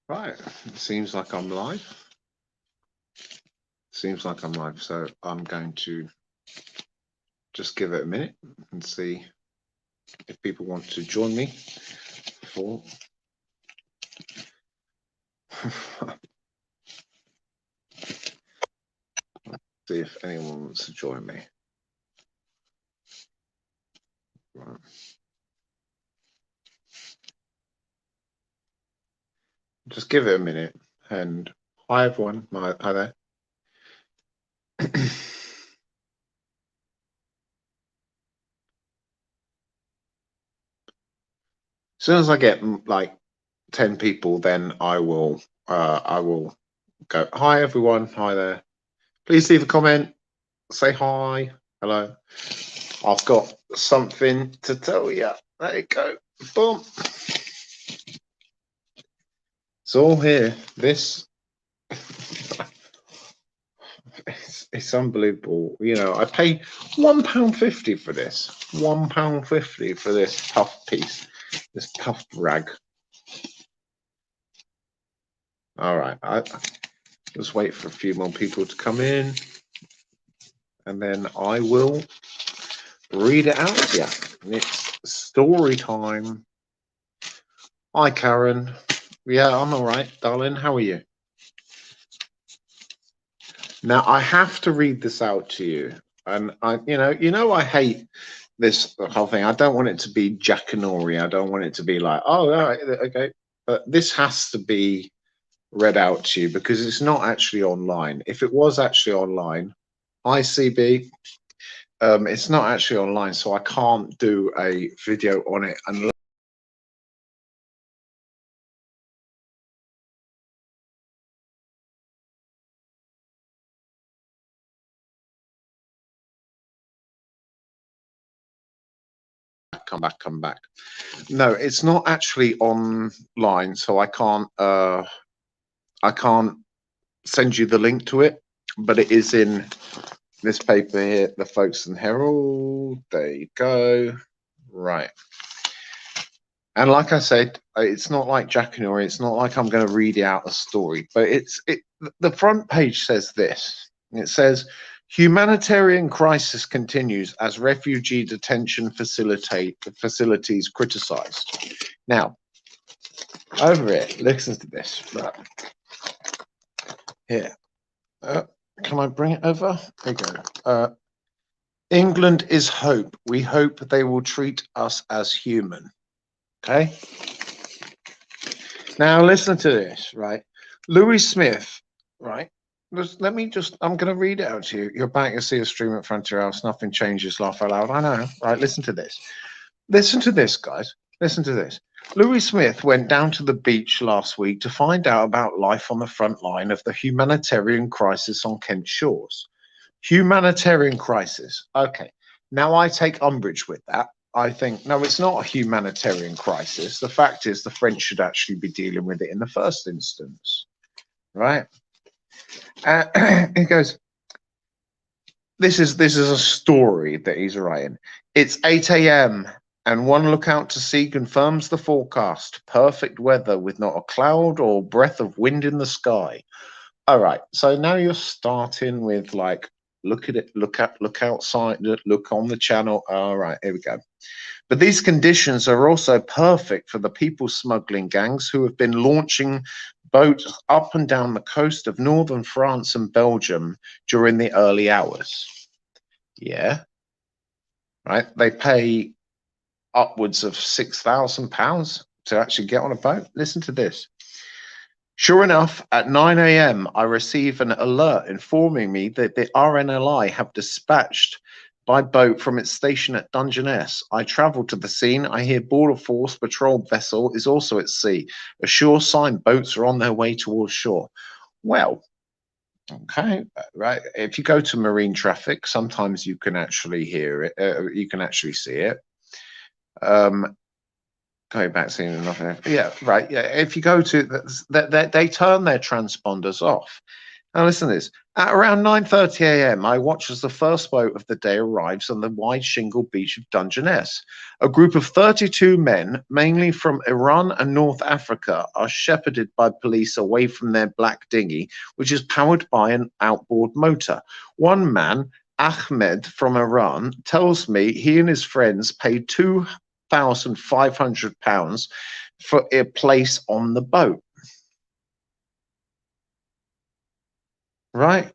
Right, it seems like I'm live. So I'm going to just give it a minute and see if people want to join me for see if anyone wants to join me. Right. Just give it a minute. And hi everyone, hi there. As soon as I get like 10 people, then I will go. Hi everyone, hi there. Please leave a comment. Say hi, hello. I've got something to tell you. There you go. Boom. It's all here. This it's unbelievable. You know, I pay £1.50 for this. £1.50 for this puff piece, this puff rag. All right, I just wait for a few more people to come in, and then I will read it out to you. And it's story time. Hi, Karen. Yeah, I'm all right, darling. How are you? Now I have to read this out to you, and I hate this whole thing. I don't want it to be Jackanory. I don't want it to be like, oh, all right, okay. But this has to be read out to you because it's not actually online. If it was actually online, ICB, it's not actually online, so I can't do a video on it unless. Come back. No, it's not actually online, so I can't send you the link to it, but it is in this paper here, the Folkestone Herald. There you go. Right. And like I said, it's not like Jackanory. It's not like I'm going to read out a story, but the front page says this. It says, humanitarian crisis continues as refugee detention facilities criticized. Now, over it, listen to this. Right. Here. Can I bring it over? There you go. England is hope. We hope they will treat us as human. Okay. Now listen to this, right? Louis Smith, right? I'm going to read it out to you. You're back to see a stream at Frontier House. Nothing changes. Laugh out loud. I know. Right. Listen to this. Listen to this, guys. Listen to this. Louis Smith went down to the beach last week to find out about life on the front line of the humanitarian crisis on Kent shores. Humanitarian crisis. Okay. Now I take umbrage with that. I think, no, it's not a humanitarian crisis. The fact is the French should actually be dealing with it in the first instance, right? He goes, this is a story that he's writing. It's 8 a.m. and one lookout to sea confirms the forecast. Perfect weather with not a cloud or breath of wind in the sky. All right, so now you're starting with like, look at it, look outside, look on the channel. All right, here we go. But these conditions are also perfect for the people smuggling gangs who have been launching boats up and down the coast of northern France and Belgium during the early hours. Yeah, right. They pay upwards of £6,000 to actually get on a boat. Listen to this. Sure enough, at 9 a.m., I receive an alert informing me that the RNLI have dispatched by boat from its station at Dungeness. I travel to the scene. I hear Border Force patrol vessel is also at sea. A sure sign boats are on their way towards shore. Well, okay, right. If you go to marine traffic, sometimes you can actually hear it. You can actually see it. Going back, seeing nothing. Yeah, right. Yeah, if you go to they turn their transponders off. Now listen to this. At around 9:30 a.m., I watch as the first boat of the day arrives on the wide shingle beach of Dungeness. A group of 32 men, mainly from Iran and North Africa, are shepherded by police away from their black dinghy, which is powered by an outboard motor. One man, Ahmed from Iran, tells me he and his friends paid £2,500 for a place on the boat. Right?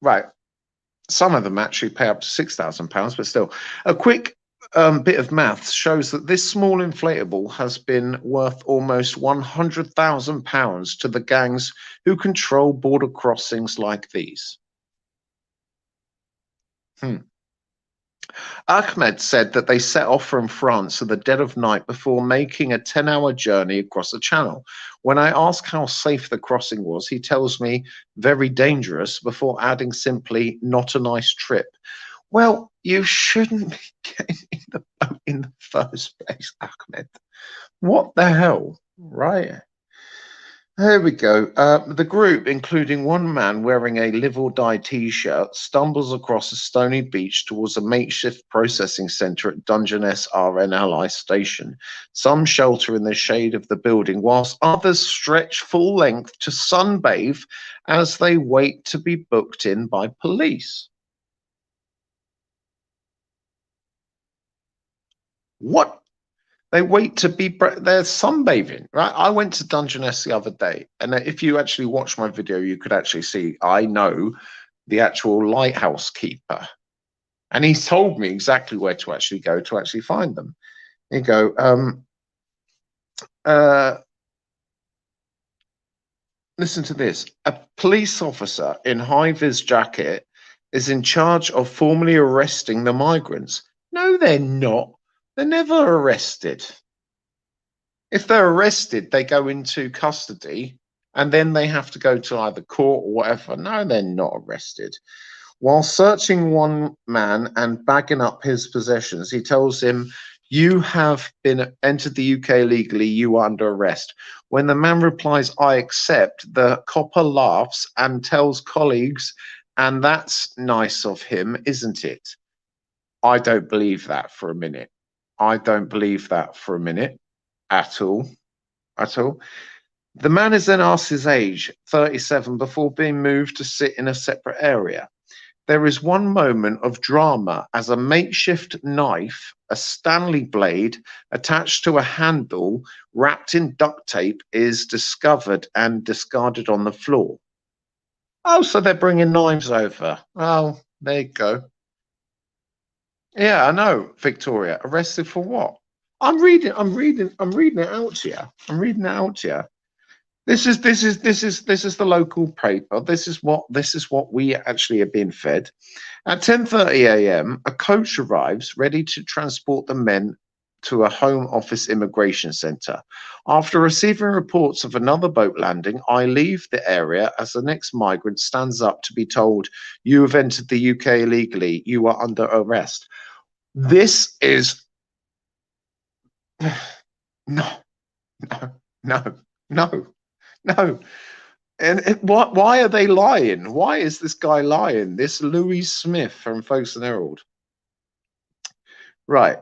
Right. Some of them actually pay up to £6,000, but still. A quick bit of maths shows that this small inflatable has been worth almost £100,000 to the gangs who control border crossings like these. Ahmed said that they set off from France at the dead of night before making a 10-hour journey across the channel. When I ask how safe the crossing was, he tells me very dangerous before adding simply, not a nice trip. Well, you shouldn't be getting in the boat in the first place, Ahmed. What the hell, right? There we go. The group, including one man wearing a live or die t-shirt, stumbles across a stony beach towards a makeshift processing centre at Dungeness RNLI station. Some shelter in the shade of the building, whilst others stretch full length to sunbathe as they wait to be booked in by police. What? They wait to be, they're sunbathing, right? I went to Dungeness the other day, and if you actually watch my video, you could actually see I know the actual lighthouse keeper, and he told me exactly where to actually go to actually find them. Here you go. Listen to this. A police officer in high-vis jacket is in charge of formally arresting the migrants. No, they're not. They're never arrested. If they're arrested, they go into custody and then they have to go to either court or whatever. No, they're not arrested. While searching one man and bagging up his possessions, he tells him, "You have been entered the UK legally, you are under arrest." When the man replies, "I accept," the copper laughs and tells colleagues, "And that's nice of him, isn't it?" I don't believe that for a minute. I don't believe that for a minute. At all. The man is then asked his age, 37, before being moved to sit in a separate area. There is one moment of drama as a makeshift knife, a Stanley blade attached to a handle wrapped in duct tape, is discovered and discarded on the floor. Oh, so they're bringing knives over. Oh, there you go. Yeah, I know, Victoria. Arrested for what? I'm reading it out to you. I'm reading it out to you. This is the local paper. This is what we actually are being fed. At 10:30 a.m., a coach arrives ready to transport the men to a Home Office immigration centre. After receiving reports of another boat landing, I leave the area as the next migrant stands up to be told, "You have entered the UK illegally. You are under arrest." This is no, no. And why are they lying? Why is this guy lying? This Louis Smith from Folkestone Herald. Right.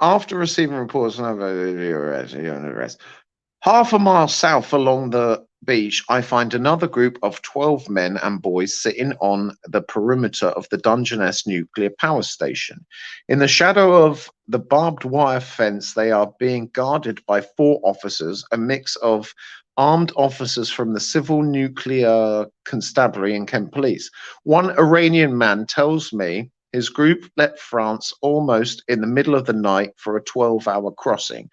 After receiving reports of arrest, half a mile south along the beach, I find another group of 12 men and boys sitting on the perimeter of the Dungeness nuclear power station. In the shadow of the barbed wire fence, they are being guarded by 4 officers, a mix of armed officers from the Civil Nuclear Constabulary and Kent Police. One Iranian man tells me his group left France almost in the middle of the night for a 12-hour crossing.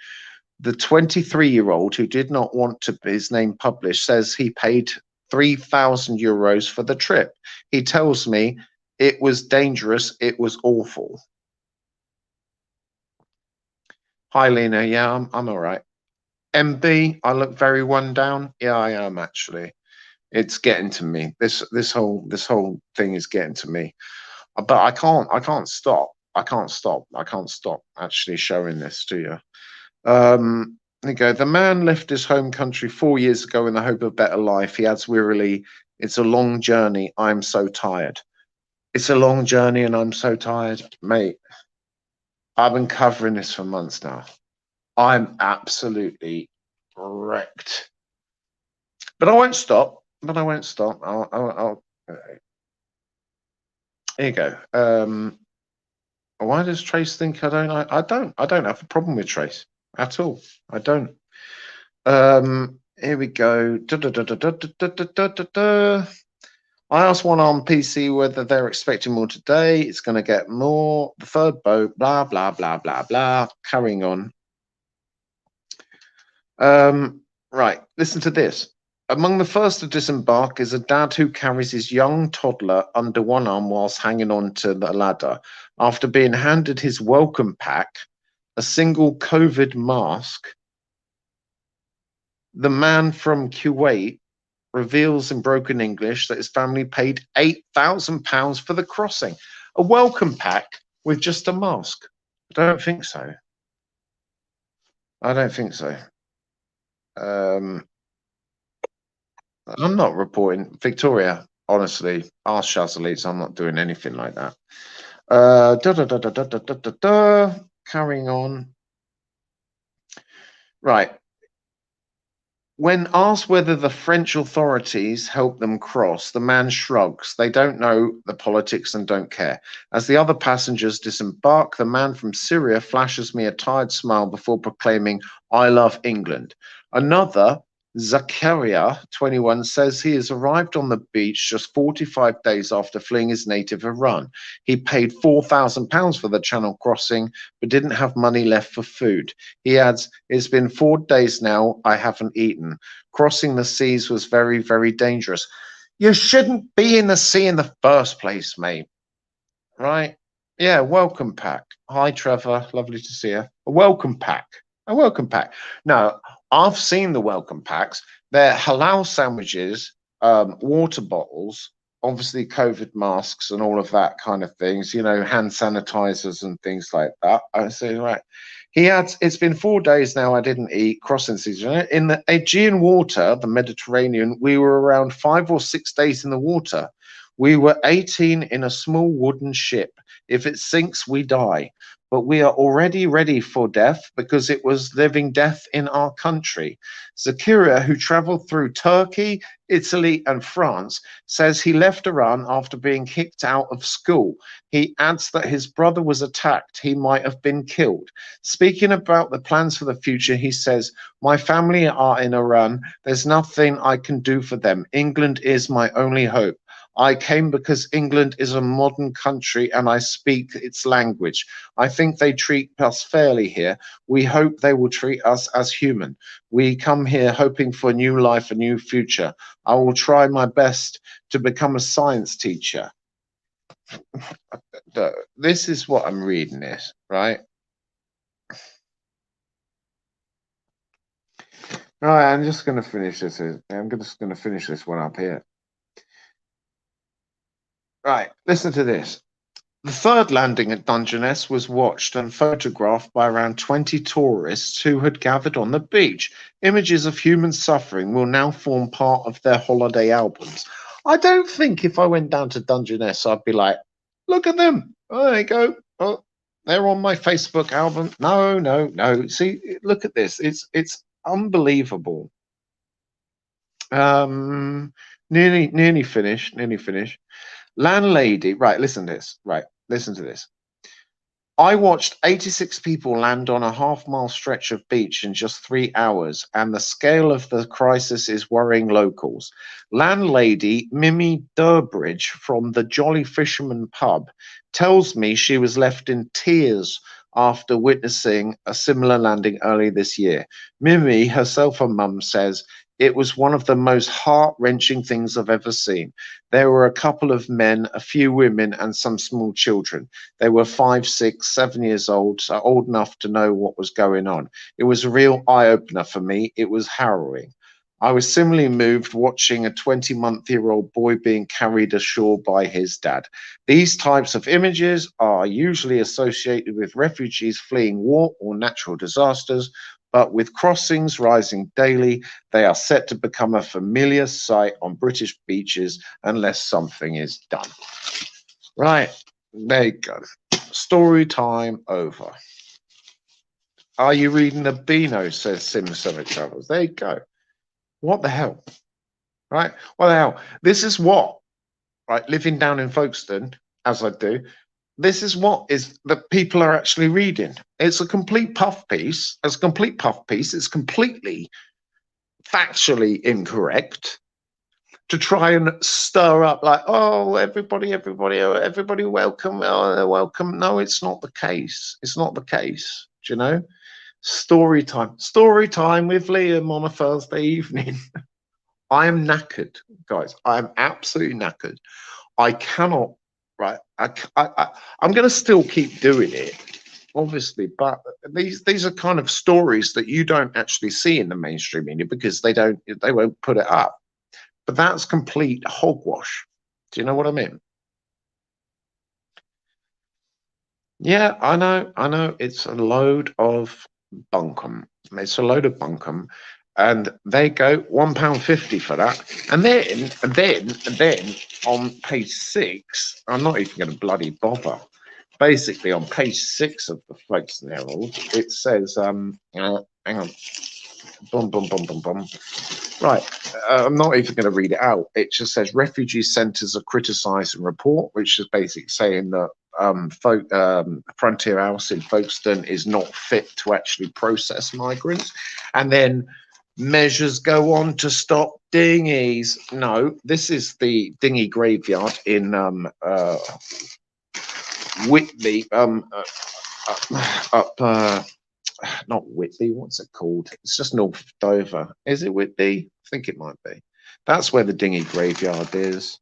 The 23-year-old who did not want his name published says he paid €3,000 for the trip. He tells me it was dangerous. It was awful. Hi, Lena. Yeah, I'm all right. MB, I look very one down. Yeah, I am actually. It's getting to me. This whole thing is getting to me. But I can't stop. I can't stop actually showing this to you. There you go. The man left his home country 4 years ago in the hope of better life. He adds wearily, "It's a long journey. I'm so tired." It's a long journey and I'm so tired. Mate, I've been covering this for months now. I'm absolutely wrecked. But I won't stop. But I won't stop. Here you go. Why does Trace think I don't? I don't. I don't have a problem with Trace at all. I don't. Here we go. I asked one on PC whether they're expecting more today. It's going to get more. The third boat. Blah blah blah blah blah. Carrying on. Right. Listen to this. Among the first to disembark is a dad who carries his young toddler under one arm whilst hanging on to the ladder. After being handed his welcome pack, a single COVID mask, the man from Kuwait reveals in broken English that his family paid £8,000 for the crossing. A welcome pack with just a mask? I don't think so. I don't think so. I'm not reporting. Victoria, honestly, ask Shazali, I'm not doing anything like that. Carrying on. Right. When asked whether the French authorities helped them cross, the man shrugs. They don't know the politics and don't care. As the other passengers disembark, the man from Syria flashes me a tired smile before proclaiming, "I love England." Another, Zakaria, 21, says he has arrived on the beach just 45 days after fleeing his native Iran. He paid £4,000 for the Channel crossing, but didn't have money left for food. He adds, "It's been 4 days now. I haven't eaten. Crossing the seas was very, very dangerous." You shouldn't be in the sea in the first place, mate. Right? Yeah, welcome pack. Hi, Trevor. Lovely to see you. A welcome pack. A welcome pack. Now, I've seen the welcome packs. They're halal sandwiches, water bottles, obviously COVID masks and all of that kind of things, hand sanitizers and things like that. I say, right. He adds, "It's been 4 days now. I didn't eat. Crossing season in the Aegean water, the Mediterranean. We were around 5 or 6 days in the water. We were 18 in a small wooden ship. If it sinks, we die. But we are already ready for death because it was living death in our country." Zakaria, who traveled through Turkey, Italy, and France, says he left Iran after being kicked out of school. He adds that his brother was attacked. He might have been killed. Speaking about the plans for the future, he says, "My family are in Iran. There's nothing I can do for them. England is my only hope. I came because England is a modern country and I speak its language. I think they treat us fairly here. We hope they will treat us as human. We come here hoping for a new life, a new future. I will try my best to become a science teacher." This is what I'm reading this, right? Right, I'm just going to finish this. I'm just going to finish this one up here. Right, listen to this. The third landing at Dungeness was watched and photographed by around 20 tourists who had gathered on the beach. Images of human suffering will now form part of their holiday albums. I don't think if I went down to Dungeness, I'd be like, "Look at them. Oh, there you go. Oh, they're on my Facebook album." No, no, no. See, look at this. It's unbelievable. Nearly finished. Nearly finished. Landlady, right, listen to this. Right, listen to this. "I watched 86 people land on a half-mile stretch of beach in just 3 hours, and the scale of the crisis is worrying locals." Landlady Mimi Durbridge from the Jolly Fisherman pub tells me she was left in tears after witnessing a similar landing early this year. Mimi, herself a mum, says, "It was one of the most heart-wrenching things I've ever seen. There were a couple of men, a few women, and some small children. They were 5, 6, 7 years old, so old enough to know what was going on. It was a real eye-opener for me. It was harrowing. I was similarly moved watching a 20-month-old boy being carried ashore by his dad. These types of images are usually associated with refugees fleeing war or natural disasters, but with crossings rising daily, they are set to become a familiar sight on British beaches unless something is done. Right, there you go. Story time over. Are you reading the Beano, says Sim Summit Travels. There you go. What the hell? Right? What the hell? This is what, right, living down in Folkestone, as I do, this is what is that people are actually reading. It's a complete puff piece. It's a complete puff piece. It's completely factually incorrect to try and stir up like, oh, everybody, welcome, welcome. No, it's not the case. It's not the case. Do you know? Story time with Liam on a Thursday evening. I am knackered, guys. I am absolutely knackered. I cannot. Right, I'm going to still keep doing it, obviously, but these are kind of stories that you don't actually see in the mainstream media because they won't put it up. But that's complete hogwash. Do you know what I mean? Yeah, I know. It's a load of bunkum. It's a load of bunkum. And they go £1.50 for that. And then on page 6, I'm not even going to bloody bother. Basically, on page 6 of the Folkestone Herald, it says, hang on, boom. Right, I'm not even going to read it out. It just says refugee centres are criticised in report, which is basically saying that Frontier House in Folkestone is not fit to actually process migrants. And then measures go on to stop dinghies. No, this is the dinghy graveyard in Whitby, not Whitby, what's it called? It's just north of Dover. Is it Whitby? I think it might be. That's where the dinghy graveyard is.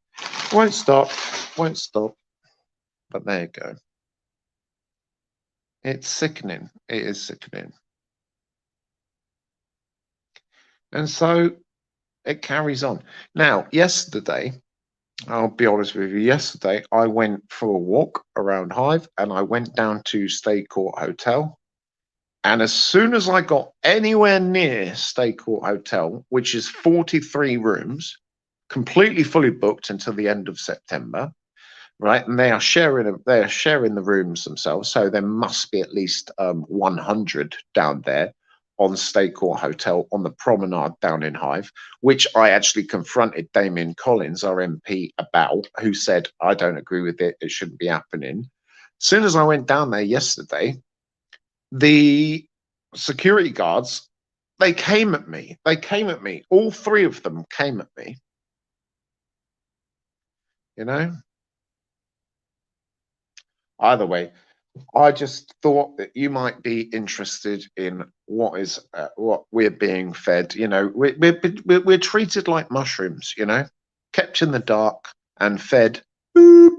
Won't stop. But there you go. It's sickening. It is sickening. And so it carries on. Now, yesterday, I'll be honest with you, yesterday I went for a walk around Hive and I went down to Stay Court Hotel. And as soon as I got anywhere near Stay Court Hotel, which is 43 rooms, completely fully booked until the end of September, right? And they are sharing the rooms themselves, so there must be at least 100 down there on Stay Court Hotel on the promenade down in Hive, which I actually confronted Damien Collins, our MP, about, who said, I don't agree with it, it shouldn't be happening. As soon as I went down there yesterday, the security guards, they came at me. All 3 of them came at me. You know? Either way, I just thought that you might be interested in what we're being fed. You know, we're treated like mushrooms. You know, kept in the dark and fed. Boop.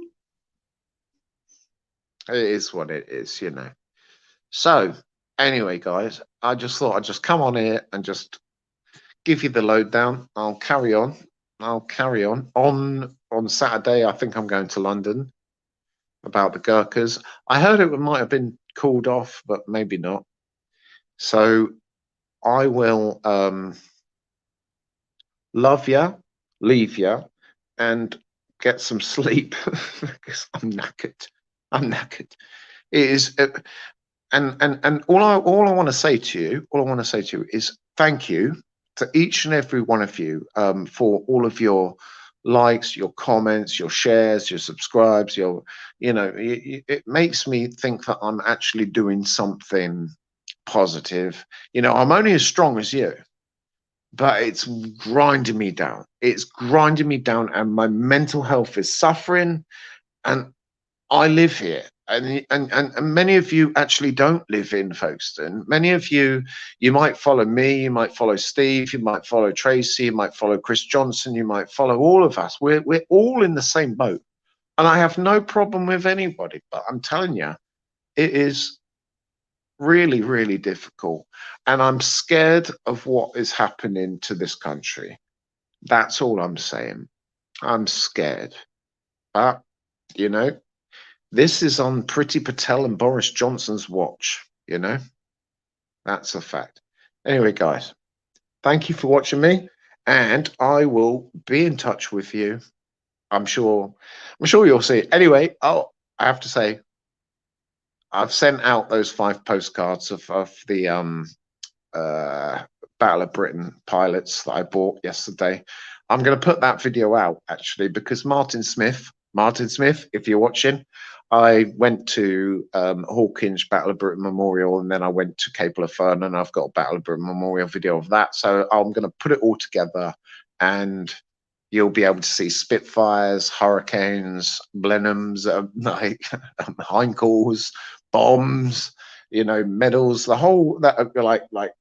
It is what it is. You know. So anyway, guys, I just thought I'd just come on here and just give you the lowdown. I'll carry on. On Saturday, I think I'm going to London about the Gurkhas. I heard it might have been called off, but maybe not. So I will love you, leave you, and get some sleep because I'm knackered. It is, and all I want to say to you, is thank you to each and every one of you for all of your likes, your comments, your shares, your subscribes, it makes me think that I'm actually doing something positive. You know, I'm only as strong as you, but it's grinding me down. And my mental health is suffering. And I live here. And many of you actually don't live in Folkestone. Many of you might follow me, you might follow Steve, you might follow Tracy, you might follow Chris Johnson, you might follow all of us. We're all in the same boat. And I have no problem with anybody, but I'm telling you, it is really, really difficult. And I'm scared of what is happening to this country. That's all I'm saying. I'm scared. But, you know, this is on Priti Patel and Boris Johnson's watch, you know. That's a fact. Anyway, guys, thank you for watching me, and I will be in touch with you. I'm sure you'll see. Anyway, I have to say, I've sent out those 5 postcards of the uh, Battle of Britain pilots that I bought yesterday. I'm going to put that video out actually because Martin Smith, if you're watching, I went to Hawkinge Battle of Britain Memorial, and then I went to Capel of Fern, and I've got a Battle of Britain Memorial video of that. So I'm going to put it all together, and you'll be able to see Spitfires, Hurricanes, Blenheims, like Heinkels, bombs, medals, the whole that like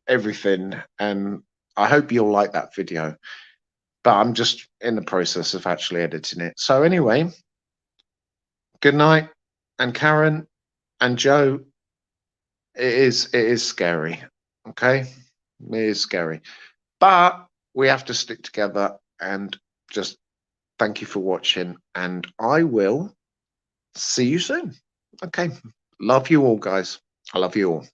everything. And I hope you'll like that video, but I'm just in the process of actually editing it. So anyway, good night. And Karen and Joe, it is scary. Okay, it is scary, but we have to stick together. And just thank you for watching, and I will see you soon. Okay, love you all, guys. I love you all.